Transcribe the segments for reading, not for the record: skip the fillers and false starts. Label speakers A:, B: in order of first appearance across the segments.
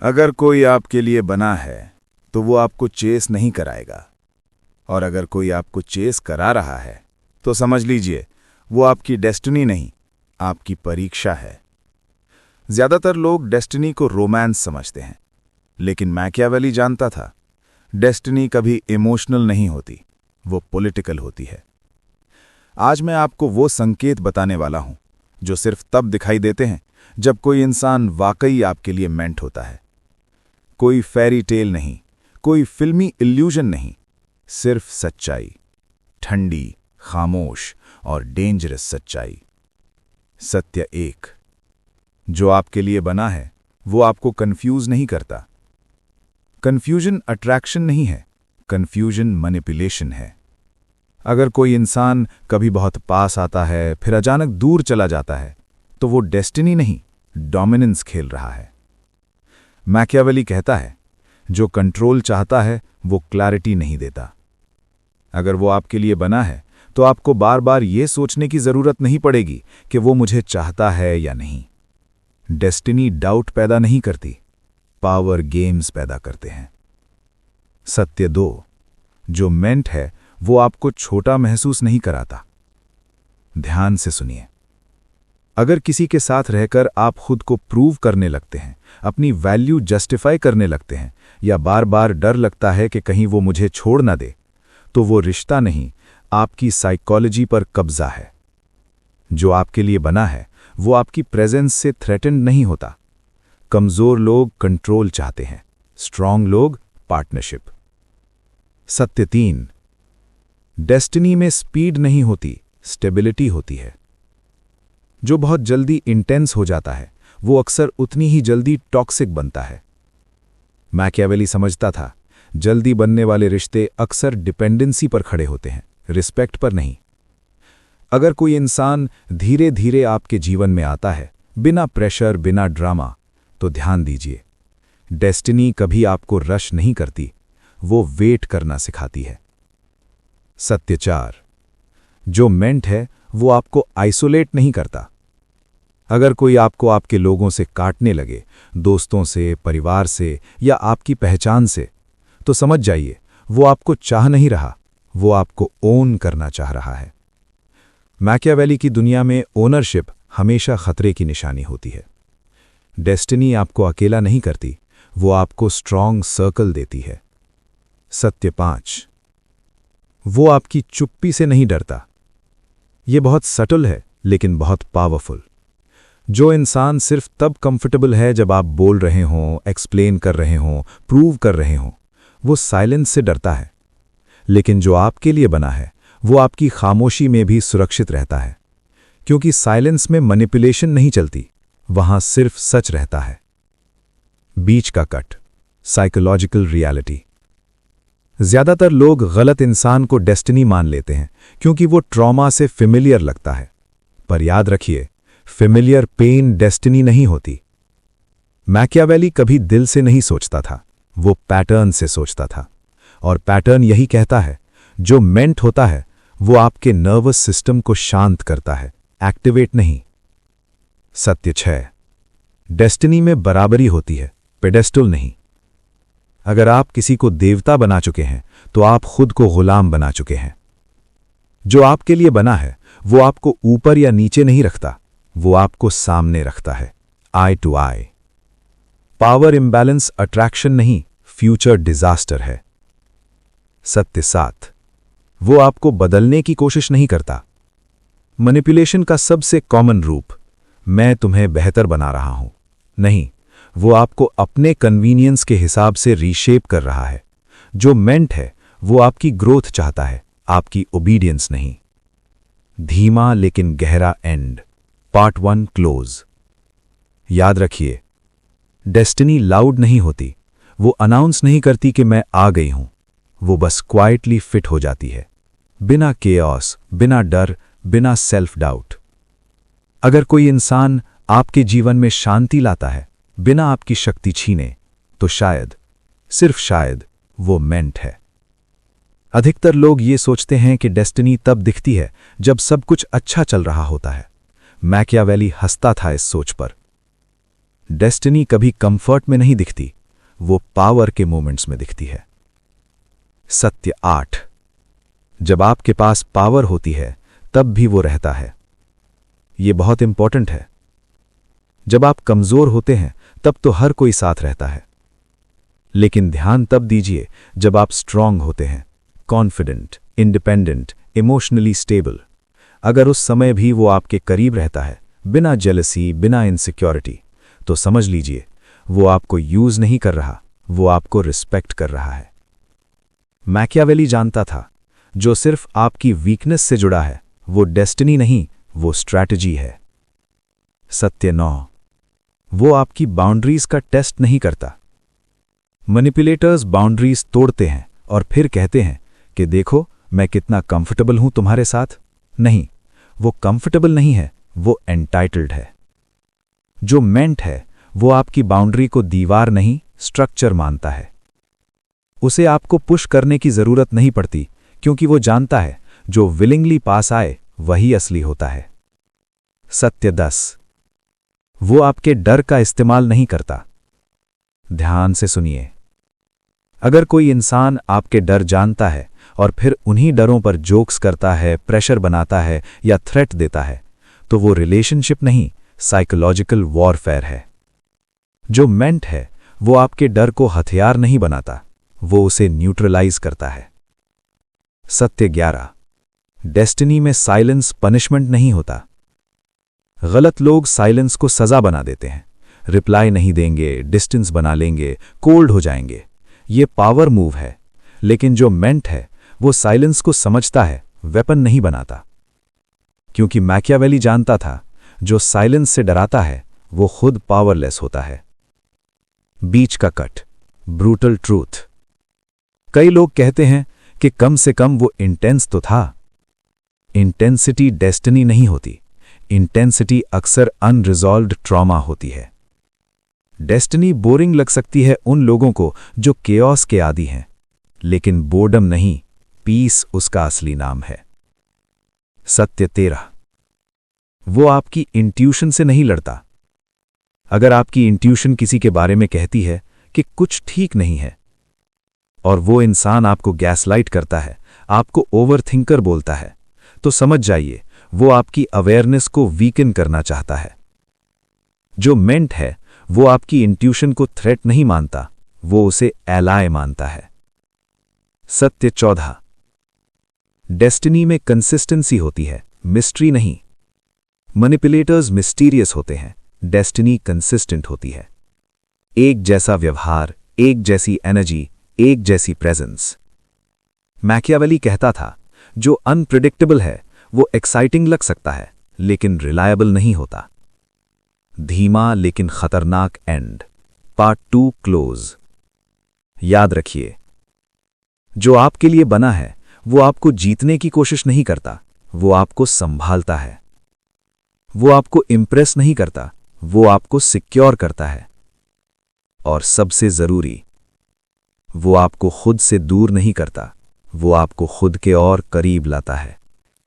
A: अगर कोई आपके लिए बना है तो वो आपको चेस नहीं कराएगा, और अगर कोई आपको चेस करा रहा है तो समझ लीजिए वो आपकी डेस्टिनी नहीं, आपकी परीक्षा है। ज्यादातर लोग डेस्टिनी को रोमांस समझते हैं, लेकिन मैकियावेली जानता था डेस्टिनी कभी इमोशनल नहीं होती, वो पॉलिटिकल होती है। आज मैं आपको वो संकेत बताने वाला हूं जो सिर्फ तब दिखाई देते हैं जब कोई इंसान वाकई आपके लिए मेंट होता है। कोई फेरी टेल नहीं, कोई फिल्मी इल्यूजन नहीं, सिर्फ सच्चाई, ठंडी, खामोश और डेंजरस सच्चाई। सत्य एक, जो आपके लिए बना है वो आपको कंफ्यूज नहीं करता। कंफ्यूजन अट्रैक्शन नहीं है, कंफ्यूजन मैनिपुलेशन है। अगर कोई इंसान कभी बहुत पास आता है फिर अचानक दूर चला जाता है तो वो डेस्टिनी नहीं, डोमिनेंस खेल रहा है। मैकियावेली कहता है जो कंट्रोल चाहता है वो क्लैरिटी नहीं देता। अगर वो आपके लिए बना है तो आपको बार बार ये सोचने की जरूरत नहीं पड़ेगी कि वो मुझे चाहता है या नहीं। डेस्टिनी डाउट पैदा नहीं करती, पावर गेम्स पैदा करते हैं। सत्य दो, जो मेंट है वो आपको छोटा महसूस नहीं कराता। ध्यान से सुनिए। अगर किसी के साथ रहकर आप खुद को प्रूव करने लगते हैं, अपनी वैल्यू जस्टिफाई करने लगते हैं, या बार बार डर लगता है कि कहीं वो मुझे छोड़ ना दे, तो वो रिश्ता नहीं, आपकी साइकोलॉजी पर कब्जा है। जो आपके लिए बना है वो आपकी प्रेजेंस से थ्रेटेंड नहीं होता। कमजोर लोग कंट्रोल चाहते हैं, स्ट्रांग लोग पार्टनरशिप। सत्य तीन, डेस्टिनी में स्पीड नहीं होती, स्टेबिलिटी होती है। जो बहुत जल्दी इंटेंस हो जाता है वो अक्सर उतनी ही जल्दी टॉक्सिक बनता है। मैकियावेली समझता था जल्दी बनने वाले रिश्ते अक्सर डिपेंडेंसी पर खड़े होते हैं, रिस्पेक्ट पर नहीं। अगर कोई इंसान धीरे धीरे आपके जीवन में आता है, बिना प्रेशर, बिना ड्रामा, तो ध्यान दीजिए, डेस्टिनी कभी आपको रश नहीं करती, वो वेट करना सिखाती है। सत्य चार, जो मेंट है वो आपको आइसोलेट नहीं करता। अगर कोई आपको आपके लोगों से काटने लगे, दोस्तों से, परिवार से या आपकी पहचान से, तो समझ जाइए वो आपको चाह नहीं रहा, वो आपको ओन करना चाह रहा है। मैकियावेली की दुनिया में ओनरशिप हमेशा खतरे की निशानी होती है। डेस्टिनी आपको अकेला नहीं करती, वो आपको स्ट्रांग सर्कल देती है। सत्य पांच, वो आपकी चुप्पी से नहीं डरता। ये बहुत सटल है लेकिन बहुत पावरफुल। जो इंसान सिर्फ तब कंफर्टेबल है जब आप बोल रहे हों, एक्सप्लेन कर रहे हों, प्रूव कर रहे हों, वो साइलेंस से डरता है। लेकिन जो आपके लिए बना है वो आपकी खामोशी में भी सुरक्षित रहता है, क्योंकि साइलेंस में मैनिपुलेशन नहीं चलती, वहां सिर्फ सच रहता है। बीच का कट, साइकोलॉजिकल रियलिटी। ज्यादातर लोग गलत इंसान को डेस्टिनी मान लेते हैं क्योंकि वो ट्रॉमा से फेमिलियर लगता है। पर याद रखिए, फेमिलियर पेन डेस्टिनी नहीं होती। मैकियावेली कभी दिल से नहीं सोचता था, वो पैटर्न से सोचता था, और पैटर्न यही कहता है जो मेंट होता है वो आपके नर्वस सिस्टम को शांत करता है, एक्टिवेट नहीं। सत्य छह, डेस्टिनी में बराबरी होती है, पेडेस्टल नहीं। अगर आप किसी को देवता बना चुके हैं तो आप खुद को गुलाम बना चुके हैं। जो आपके लिए बना है वो आपको ऊपर या नीचे नहीं रखता, वो आपको सामने रखता है, eye to eye. Power imbalance attraction नहीं, फ्यूचर डिजास्टर है। सत्य सात, वो आपको बदलने की कोशिश नहीं करता। मैनिपुलेशन का सबसे कॉमन रूप, मैं तुम्हें बेहतर बना रहा हूं, नहीं, वो आपको अपने कन्वीनियंस के हिसाब से रीशेप कर रहा है। जो मेंट है वो आपकी ग्रोथ चाहता है, आपकी ओबीडियंस नहीं। धीमा लेकिन गहरा एंड, पार्ट 1 क्लोज। याद रखिए, डेस्टिनी लाउड नहीं होती, वो अनाउंस नहीं करती कि मैं आ गई हूं, वो बस क्वाइटली फिट हो जाती है, बिना केओस, बिना डर, बिना सेल्फ डाउट। अगर कोई इंसान आपके जीवन में शांति लाता है बिना आपकी शक्ति छीने, तो शायद, सिर्फ शायद, वो मेंट है। अधिकतर लोग ये सोचते हैं कि डेस्टिनी तब दिखती है जब सब कुछ अच्छा चल रहा होता है। मैकियावेली हंसता था इस सोच पर।
B: डेस्टिनी कभी कंफर्ट में नहीं दिखती, वो पावर के मोमेंट्स में दिखती है। सत्य 8। जब आपके पास पावर होती है तब भी वो रहता है। ये बहुत इंपॉर्टेंट है। जब आप कमजोर होते हैं तब तो हर कोई साथ रहता है, लेकिन ध्यान तब दीजिए जब आप स्ट्रांग होते हैं, कॉन्फिडेंट, इंडिपेंडेंट, इमोशनली स्टेबल। अगर उस समय भी वो आपके करीब रहता है, बिना जेलसी, बिना इनसिक्योरिटी, तो समझ लीजिए वो आपको यूज नहीं कर रहा, वो आपको रिस्पेक्ट कर रहा है। मैकियावेली जानता था, जो सिर्फ आपकी वीकनेस से जुड़ा है वो डेस्टिनी नहीं, वो स्ट्रैटेजी है। सत्य 9। वो आपकी बाउंड्रीज का टेस्ट नहीं करता। मैनिपुलेटर्स बाउंड्रीज तोड़ते हैं और फिर कहते हैं कि देखो मैं कितना कंफर्टेबल हूं तुम्हारे साथ। नहीं, वो कंफर्टेबल नहीं है, वो एंटाइटल्ड है। जो मेंट है वो आपकी बाउंड्री को दीवार नहीं, स्ट्रक्चर मानता है। उसे आपको पुश करने की जरूरत नहीं पड़ती, क्योंकि वो जानता है जो विलिंगली पास आए वही असली होता है। सत्य 10। वो आपके डर का इस्तेमाल नहीं करता। ध्यान से सुनिए। अगर कोई इंसान आपके डर जानता है और फिर उन्हीं डरों पर जोक्स करता है, प्रेशर बनाता है या थ्रेट देता है, तो वो रिलेशनशिप नहीं, साइकोलॉजिकल वॉरफेयर है। जो मेंट है वो आपके डर को हथियार नहीं बनाता, वो उसे न्यूट्रलाइज करता है। सत्य 11। डेस्टिनी में साइलेंस पनिशमेंट नहीं होता। गलत लोग साइलेंस को सजा बना देते हैं, रिप्लाई नहीं देंगे, डिस्टेंस बना लेंगे, कोल्ड हो जाएंगे। ये पावर मूव है। लेकिन जो मेंट है वो साइलेंस को समझता है, वेपन नहीं बनाता। क्योंकि मैकियावेली जानता था, जो साइलेंस से डराता है वो खुद पावरलेस होता है। बीच का कट, ब्रूटल ट्रूथ। कई लोग कहते हैं कि कम से कम वो इंटेंस तो था। इंटेंसिटी डेस्टिनी नहीं होती। इंटेंसिटी अक्सर अनरिजॉल्व्ड ट्रॉमा होती है। डेस्टिनी बोरिंग लग सकती है उन लोगों को जो केओस के आदी हैं, लेकिन बोर्डम नहीं, पीस उसका असली नाम है। सत्य 13। वो आपकी इंट्यूशन से नहीं लड़ता। अगर आपकी इंट्यूशन किसी के बारे में कहती है कि कुछ ठीक नहीं है, और वो इंसान आपको गैसलाइट करता है, आपको ओवरथिंकर बोलता है, तो समझ जाइए वो आपकी अवेयरनेस को वीकन करना चाहता है। जो मेंट है वो आपकी इंट्यूशन को थ्रेट नहीं मानता, वो उसे एलाय मानता है। सत्य 14। डेस्टिनी में कंसिस्टेंसी होती है, मिस्ट्री नहीं। मैनिपुलेटर्स मिस्टीरियस होते हैं, डेस्टिनी कंसिस्टेंट होती है। एक जैसा व्यवहार, एक जैसी एनर्जी, एक जैसी प्रेजेंस। मैकियावेली कहता था, जो अनप्रिडिक्टेबल है वो एक्साइटिंग लग सकता है, लेकिन रिलायबल नहीं होता। धीमा लेकिन खतरनाक एंड। Part 2 close. याद रखिए, जो आपके लिए बना है वो आपको जीतने की कोशिश नहीं करता, वो आपको संभालता है। वो आपको इंप्रेस नहीं करता, वो आपको सिक्योर करता है। और सबसे जरूरी, वो आपको खुद से दूर नहीं करता, वो आपको खुद के और करीब लाता है।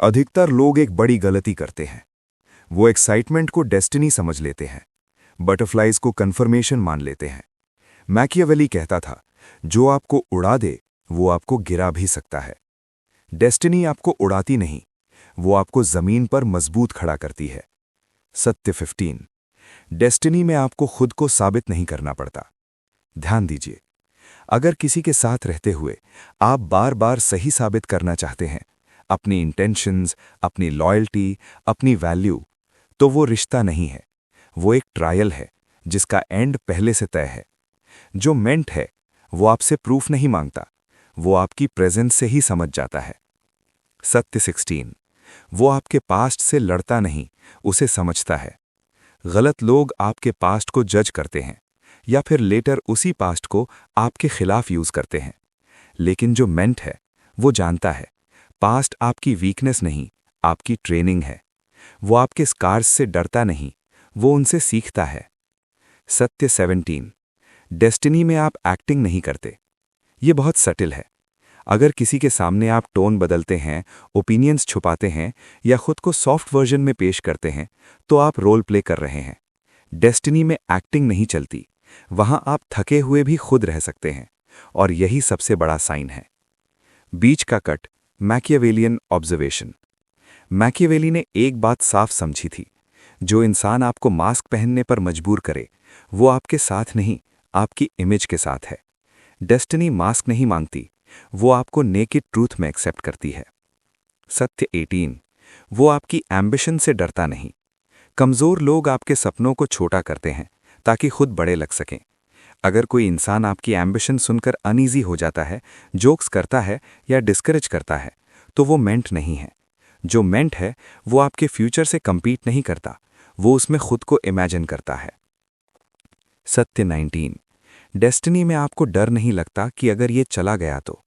A: अधिकतर लोग एक बड़ी गलती करते हैं। वो एक्साइटमेंट को डेस्टिनी समझ लेते हैं, बटरफ्लाइज को कन्फर्मेशन मान लेते हैं। मैकियावेली कहता था, जो आपको उड़ा दे वो आपको गिरा भी सकता है। डेस्टिनी आपको उड़ाती नहीं, वो आपको जमीन पर मजबूत खड़ा करती है। सत्य 15। डेस्टिनी में आपको खुद को साबित नहीं करना पड़ता। ध्यान दीजिए, अगर किसी के साथ रहते हुए आप बार बार सही साबित करना चाहते हैं, अपनी इंटेंशंस, अपनी लॉयल्टी, अपनी वैल्यू, तो वो रिश्ता नहीं है, वो एक ट्रायल है जिसका एंड पहले से तय है। जो मेंट है वो आपसे प्रूफ नहीं मांगता, वो आपकी प्रेजेंस से ही समझ जाता है। सत्य 16। वो आपके पास्ट से लड़ता नहीं, उसे समझता है। गलत लोग आपके पास्ट को जज करते हैं या फिर लेटर उसी पास्ट को आपके खिलाफ यूज करते हैं, लेकिन जो मेंट है वो जानता है पास्ट आपकी वीकनेस नहीं, आपकी ट्रेनिंग है। वो आपके स्कार्स से डरता नहीं, वो उनसे सीखता है। सत्य 17। डेस्टिनी में आप एक्टिंग नहीं करते। ये बहुत सटिल है। अगर किसी के सामने आप टोन बदलते हैं, ओपिनियंस छुपाते हैं या खुद को सॉफ्ट वर्जन में पेश करते हैं, तो आप रोल प्ले कर रहे हैं।
C: डेस्टिनी में एक्टिंग नहीं चलती, वहां आप थके हुए भी खुद रह सकते हैं, और यही सबसे बड़ा साइन है। बीच का कट, मैकियावेलियन ऑब्जर्वेशन। मैकियावेली ने एक बात साफ समझी थी, जो इंसान आपको मास्क पहनने पर मजबूर करे, वो आपके साथ नहीं, आपकी इमेज के साथ है। डेस्टिनी मास्क नहीं मांगती, वो आपको नेकेड ट्रूथ में एक्सेप्ट करती है। सत्य 18, वो आपकी एम्बिशन से डरता नहीं। कमजोर लोग आपके सपनों को छोटा करते हैं ताकि खुद बड़े लग सकें। अगर कोई इंसान आपकी एम्बिशन सुनकर अनईजी हो जाता है, जोक्स करता है या डिस्करेज करता है, तो वो मेंट नहीं है। जो मेंट है वो आपके फ्यूचर से कंपीट नहीं करता, वो उसमें खुद को इमेजिन करता है। सत्य 19, डेस्टिनी में आपको डर नहीं लगता कि अगर ये चला गया तो।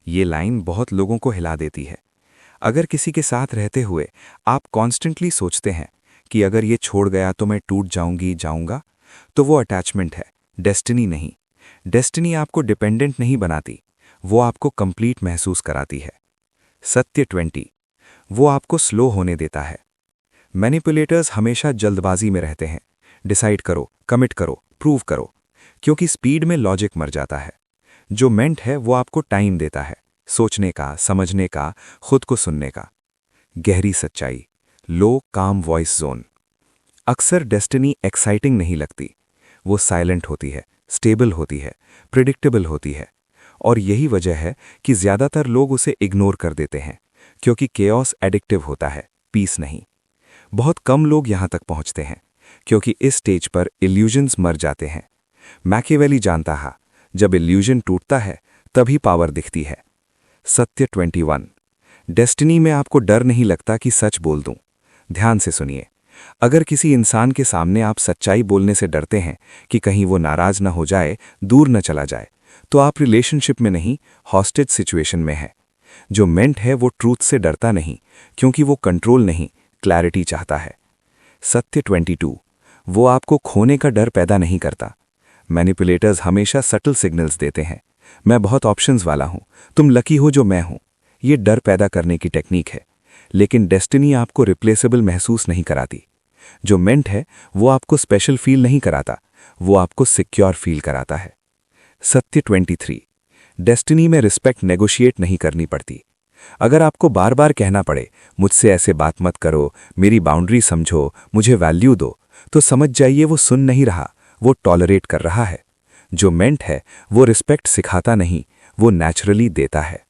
C: ये लाइन बहुत लोगों को हिला देती है। अगर किसी के साथ रहते हुए आप कॉन्स्टेंटली सोचते हैं कि अगर ये छोड़ गया तो मैं टूट जाऊंगा, तो वो अटैचमेंट है, डेस्टिनी नहीं। डेस्टिनी आपको डिपेंडेंट नहीं बनाती, वो आपको कंप्लीट महसूस कराती है। सत्य 20, वो आपको स्लो होने देता है। मैनिपुलेटर्स हमेशा जल्दबाजी में रहते हैं, डिसाइड करो, कमिट करो, प्रूव करो, क्योंकि स्पीड में लॉजिक मर जाता है। जो मेंट है वो आपको टाइम देता है, सोचने का, समझने का, खुद को सुनने का। गहरी सच्चाई, लो काम वॉइस जोन। अक्सर डेस्टिनी एक्साइटिंग नहीं लगती, वो साइलेंट होती है, स्टेबल होती है, प्रिडिक्टेबल होती है, और यही वजह है कि ज्यादातर लोग उसे इग्नोर कर देते हैं, क्योंकि केओस एडिक्टिव होता है, पीस नहीं। बहुत कम लोग यहां तक पहुंचते हैं, क्योंकि इस स्टेज पर इल्यूजन्स मर जाते हैं। मैकियावेली जानता है, जब इल्यूजन टूटता है तभी पावर दिखती है। सत्य 21, डेस्टिनी में आपको डर नहीं लगता कि सच बोल दूं। ध्यान से सुनिए, अगर किसी इंसान के सामने आप सच्चाई बोलने से डरते हैं कि कहीं वो नाराज न हो जाए, दूर न चला जाए, तो आप रिलेशनशिप में नहीं, हॉस्टेज सिचुएशन में है। जो मेंट है वो ट्रूथ से डरता नहीं, क्योंकि वो कंट्रोल नहीं, क्लैरिटी चाहता है। सत्य 22, वो आपको खोने का डर पैदा नहीं करता। मैनिपुलेटर्स हमेशा सटल सिग्नल्स देते हैं, मैं बहुत ऑप्शंस वाला हूं, तुम लकी हो जो मैं हूं। ये डर पैदा करने की टेक्निक है, लेकिन डेस्टिनी आपको रिप्लेसेबल महसूस नहीं कराती। जो मेंट है वो आपको स्पेशल फील नहीं कराता, वो आपको सिक्योर फील कराता है। सत्य 23, डेस्टिनी में रिस्पेक्ट नेगोशिएट नहीं करनी पड़ती। अगर आपको बार बार कहना पड़े, मुझसे ऐसे बात मत करो, मेरी बाउंड्री समझो, मुझे वैल्यू दो, तो समझ जाइए वो सुन नहीं रहा, वो टॉलरेट कर रहा है। जो मेंट है वो रिस्पेक्ट सिखाता नहीं, वो नेचुरली देता है।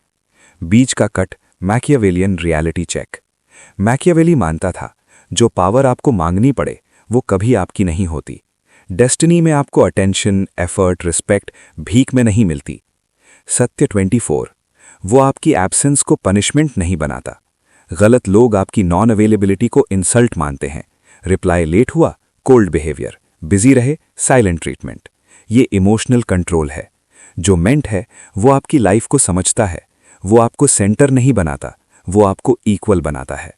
C: बीच का cut, Machiavellian reality check. Machiavelli मानता था, जो पावर आपको मांगनी पड़े वो कभी आपकी नहीं होती। डेस्टिनी में आपको अटेंशन, एफर्ट, रिस्पेक्ट भीख में नहीं मिलती। सत्य 24, वो आपकी एब्सेंस को पनिशमेंट नहीं बनाता। गलत लोग आपकी नॉन अवेलेबिलिटी को इंसल्ट मानते हैं। रिप्लाई लेट हुआ, कोल्ड बिहेवियर, बिजी रहे, साइलेंट ट्रीटमेंट। ये इमोशनल कंट्रोल है। जो मेंट है वो आपकी लाइफ को समझता है, वो आपको सेंटर नहीं बनाता, वो आपको इक्वल बनाता है।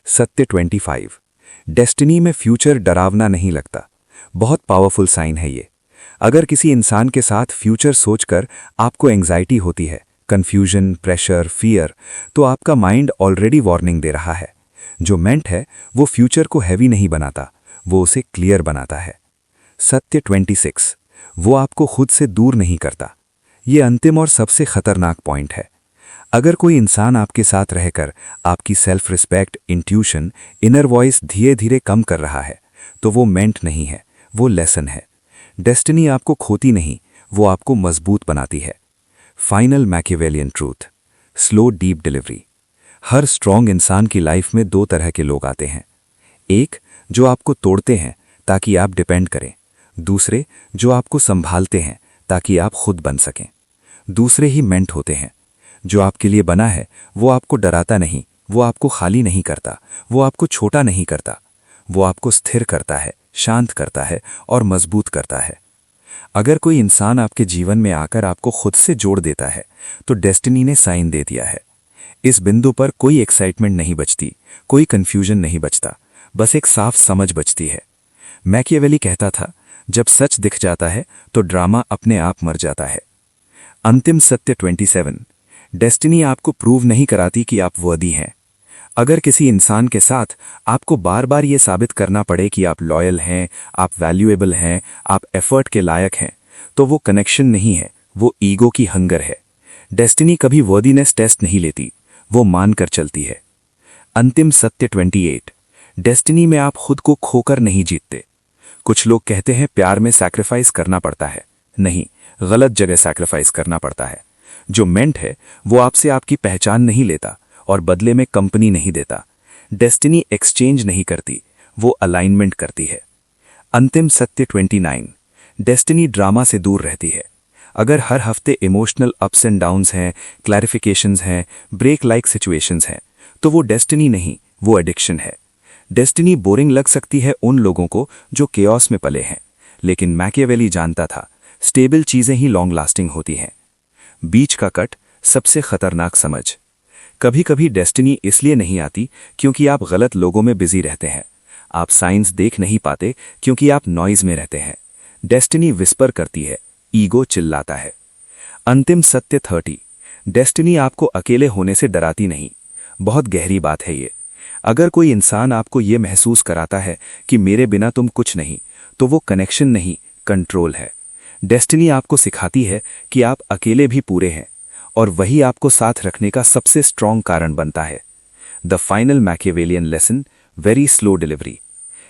C: सत्य 25, डेस्टिनी में फ्यूचर डरावना नहीं लगता। बहुत पावरफुल साइन है ये। अगर किसी इंसान के साथ फ्यूचर सोचकर आपको एंग्जाइटी होती है, कंफ्यूजन, प्रेशर, फियर, तो आपका माइंड ऑलरेडी वार्निंग दे रहा है। जो मेंट है वो फ्यूचर को हैवी नहीं बनाता, वो उसे क्लियर बनाता है। सत्य 26, वो आपको खुद से दूर नहीं करता। ये अंतिम और सबसे खतरनाक पॉइंट है। अगर कोई इंसान आपके साथ रहकर आपकी self respect, intuition, inner voice धीरे धीरे कम कर रहा है, तो वो मेंट नहीं है, वो लेसन है। डेस्टिनी आपको खोती नहीं, वो आपको मजबूत बनाती है। Final Machiavellian truth, slow deep delivery. हर स्ट्रॉन्ग इंसान की लाइफ में दो तरह के लोग आते हैं। एक, जो आपको तोड़ते हैं ताकि आप डिपेंड करें। दूसरे, जो आपको संभालते हैं ताकि आप खुद बन सकें। दूसरे ही मेंट होते हैं। जो आपके लिए बना है वो आपको डराता नहीं, वो आपको खाली नहीं करता, वो आपको छोटा नहीं करता, वो आपको स्थिर करता है, शांत करता है और मजबूत करता है। अगर कोई इंसान आपके जीवन में आकर आपको खुद से जोड़ देता है, तो डेस्टिनी ने साइन दे दिया है। इस बिंदु पर कोई एक्साइटमेंट नहीं बचती, कोई कंफ्यूजन नहीं बचता, बस एक साफ समझ बचती है। मैकियावेली कहता था, जब सच दिख जाता है तो ड्रामा अपने आप मर जाता है। अंतिम सत्य 27, डेस्टिनी आपको प्रूव नहीं कराती कि आप वर्दी हैं। अगर किसी इंसान के साथ आपको बार बार ये साबित करना पड़े कि आप लॉयल हैं, आप वैल्यूएबल हैं, आप एफर्ट के लायक हैं, तो वो कनेक्शन नहीं है, वो ईगो की हंगर है। डेस्टिनी कभी वर्दीनेस टेस्ट नहीं लेती, वो मानकर चलती है। अंतिम सत्य 28। डेस्टिनी में आप खुद को खोकर नहीं जीतते। कुछ लोग कहते हैं प्यार में सैक्रिफाइस करना पड़ता है। नहीं, गलत जगह सैक्रिफाइस करना पड़ता है। जो मेंट है वो आपसे आपकी पहचान नहीं लेता और बदले में कंपनी नहीं देता। डेस्टिनी एक्सचेंज नहीं करती, वो अलाइनमेंट करती है। अंतिम सत्य 29। डेस्टिनी ड्रामा से दूर रहती है। अगर हर हफ्ते इमोशनल अप्स एंड डाउन्स हैं, क्लैरिफिकेशंस हैं, ब्रेक लाइक सिचुएशंस हैं, तो वो डेस्टिनी नहीं, वो एडिक्शन है। डेस्टिनी बोरिंग लग सकती है उन लोगों को जो केओस में पले हैं, लेकिन मैकियावेली जानता था स्टेबल चीजें ही लॉन्ग लास्टिंग होती हैं। बीच का कट सबसे खतरनाक समझ। कभी कभी डेस्टिनी इसलिए नहीं आती क्योंकि आप गलत लोगों में बिजी रहते हैं। आप साइंस देख नहीं पाते क्योंकि आप नॉइज में रहते हैं। डेस्टिनी विस्पर करती है, ईगो चिल्लाता है। अंतिम सत्य 30। डेस्टिनी आपको अकेले होने से डराती नहीं। बहुत गहरी बात है ये। अगर कोई इंसान आपको ये महसूस कराता है कि मेरे बिना तुम कुछ नहीं, तो वो कनेक्शन नहीं, कंट्रोल है। डेस्टिनी आपको सिखाती है कि आप अकेले भी पूरे हैं, और वही आपको साथ रखने का सबसे स्ट्रॉन्ग कारण बनता है। The final Machiavellian lesson, very slow delivery.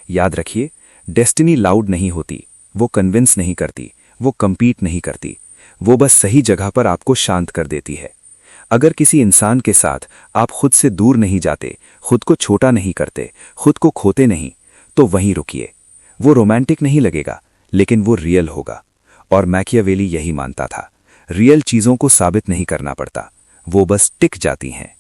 C: याद रखिए, डेस्टिनी लाउड नहीं होती, वो कन्विंस नहीं करती, वो कंपीट नहीं करती, वो बस सही जगह पर आपको शांत कर देती है। अगर किसी इंसान के साथ आप खुद से दूर नहीं जाते, खुद को छोटा नहीं करते, खुद को खोते नहीं, तो वहीं रुकिए। वो रोमांटिक नहीं लगेगा, लेकिन वो रियल होगा। और मैकियावेली यही मानता था, रियल चीजों को साबित नहीं करना पड़ता, वो बस टिक जाती हैं।